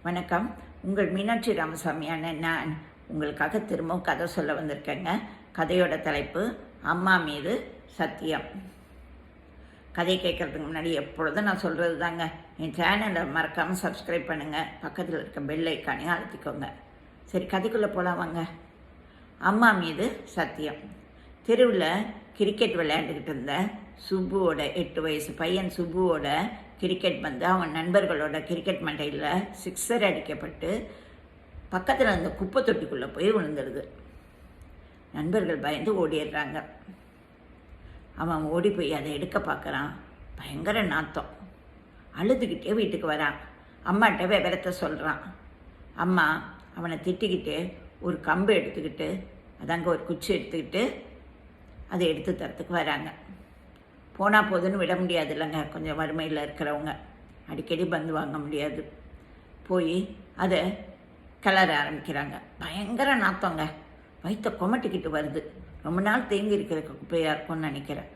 வணக்கம். உங்கள் மீனாட்சி ராமசாமியான நான் உங்களுக்காக திரும்பவும் கதை சொல்ல வந்திருக்கேங்க. கதையோட தலைப்பு அம்மா மீது சத்தியம். கதை கேட்குறதுக்கு முன்னாடி எப்பொழுதும் நான் சொல்கிறது தாங்க, என் சேனலை மறக்காமல் சப்ஸ்கிரைப் பண்ணுங்கள், பக்கத்தில் இருக்க பெல் ஐக்கானையும் அழுத்திக்கோங்க. சரி, கதைக்குள்ளே போகலாம் வாங்க. அம்மா மீது சத்தியம். தெருவில் கிரிக்கெட் விளையாண்டுக்கிட்டு இருந்த சுப்புவோட 8 வயசு பையன் சுப்புவோட கிரிக்கெட் வந்து அவன் நண்பர்களோட கிரிக்கெட் மண்டையில் 6 அடிக்கப்பட்டு பக்கத்தில் அந்த குப்பை தொட்டிக்குள்ளே போய் விழுந்துடுது. நண்பர்கள் பயந்து ஓடிடுறாங்க. அவன் ஓடி போய் அதை எடுக்க பார்க்குறான். பயங்கர நாத்தம். அழுதுகிட்டே வீட்டுக்கு வரான். அம்மாட்ட விவரத்தை சொல்கிறான். அம்மா அவனை திட்டிக்கிட்டு ஒரு கம்பு எடுத்துக்கிட்டு, அதாங்க ஒரு குச்சி எடுத்துக்கிட்டு அதை எடுத்து தரத்துக்கு வராங்க. போனால் போதுன்னு விட முடியாது இல்லைங்க, கொஞ்சம் வறுமையில் இருக்கிறவங்க அடிக்கடி பந்து வாங்க முடியாது. போய் அதை கிளற ஆரம்பிக்கிறாங்க. பயங்கர நாத்தங்க, வயிற்ற கொமட்டிக்கிட்டு வருது. ரொம்ப நாள் தேங்கி இருக்கிற குப்பையாக இருக்கும்னு நினைக்கிறேன்.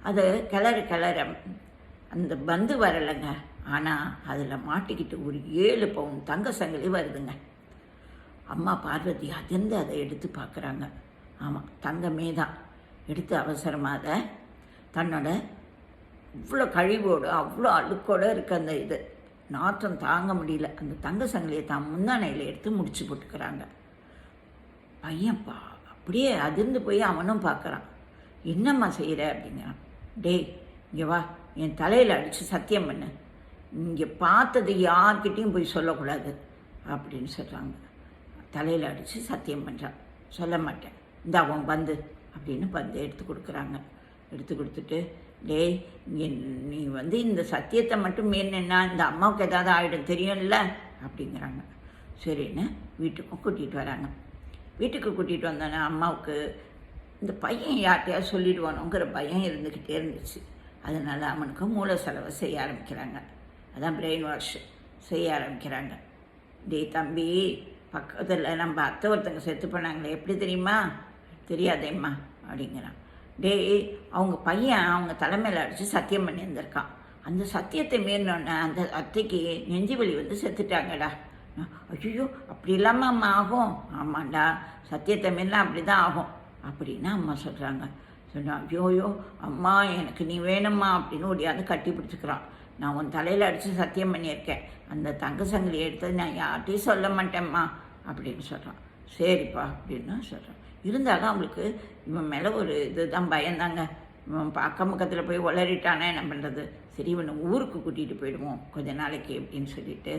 அது கிளற அந்த பந்து வரலைங்க. ஆனால் அதில் மாட்டிக்கிட்டு ஒரு 7 பவுன் தங்க சங்கிலி வருதுங்க. அம்மா பார்வதி அதிர்ந்து அதை எடுத்து பார்க்குறாங்க. ஆமாம், தங்கமே தான். எடுத்து அவசரமாக அதை தன்னோட அவ்வளோ கழிவோடு அவ்வளோ அழுக்கோடு இருக்க அந்த இது நாற்றம் தாங்க முடியல. அந்த தங்க சங்கிலியை தான் முந்தானையில் எடுத்து முடிச்சு போட்டுக்கிறாங்க. பையன்ப்பா அப்படியே அதிர்ந்து போய் அவனும் பார்க்குறான். என்னம்மா செய்கிற அப்படிங்கிறான். டேய் இங்கே வா, என் தலையில் அடித்து சத்தியம் பண்ணு, இங்கே பார்த்தது யார்கிட்டையும் போய் சொல்லக்கூடாது அப்படின்னு சொல்கிறாங்க. தலையில் அடித்து சத்தியம் பண்ணுறான். சொல்ல மாட்டேன், இந்த அவன் பந்து அப்படின்னு பந்து எடுத்து கொடுக்குறாங்க. எடுத்து கொடுத்துட்டு, டேய் இங்கே நீ வந்து இந்த சத்தியத்தை மட்டும் மீறினா இந்த அம்மாவுக்கு ஏதாவது ஆகிடும் தெரியும்ல அப்படிங்கிறாங்க. சரின்னு வீட்டுக்கும் கூட்டிகிட்டு வராங்க. வீட்டுக்கு கூட்டிகிட்டு வந்தோன்னே அம்மாவுக்கு இந்த பையன் யார்கிட்டையாவது சொல்லிடுவானுங்கிற பயம் இருந்துக்கிட்டே இருந்துச்சு. அதனால் அவனுக்கு மூளை செலவை செய்ய ஆரம்பிக்கிறாங்க. அதான் பிரெயின் வாஷ் செய்ய ஆரம்பிக்கிறாங்க. டேய் தம்பி, பக்கத்தில் நம்ம அத்தை ஒருத்தங்க செத்து போனாங்களே, எப்படி தெரியுமா? தெரியாதேம்மா அப்படிங்கிறான். டேய் அவங்க பையன் அவங்க தலைமையில் அடித்து சத்தியம் பண்ணியிருந்திருக்கான். அந்த சத்தியத்தை மீறினோன்னே அந்த அத்தைக்கு நெஞ்சு வலி வந்து செத்துட்டாங்கடா. ஐயோ அப்படி இல்லாமல் அம்மா ஆகும்? ஆமாண்டா, சத்தியத்தை மீறினா அப்படி தான் ஆகும் அப்படின்னு அம்மா சொல்கிறாங்க. சொன்னா ஐயோயோ அம்மா எனக்கு நீ வேணும்மா அப்படின்னு ஓடியாந்து கட்டி பிடிச்சிக்கிறான். நான் உன் தலையில் அடித்து சத்தியம் பண்ணியிருக்கேன், அந்த தங்க சங்கிலி எடுத்தது நான் யார்கிட்டையும் சொல்ல மாட்டேம்மா அப்படின்னு சொல்கிறான். சரிப்பா அப்படின்னு சொல்கிறான். இருந்தாலும் அவங்களுக்கு இவன் மேலே ஒரு இதுதான் பயந்தாங்க. இவன் அக்கம் பக்கத்தில் போய் உளறிட்டானே, என்ன பண்ணுறது? சரி இவனை ஊருக்கு கூட்டிகிட்டு போயிடுவோம் கொஞ்ச நாளைக்கு அப்படின்னு சொல்லிட்டு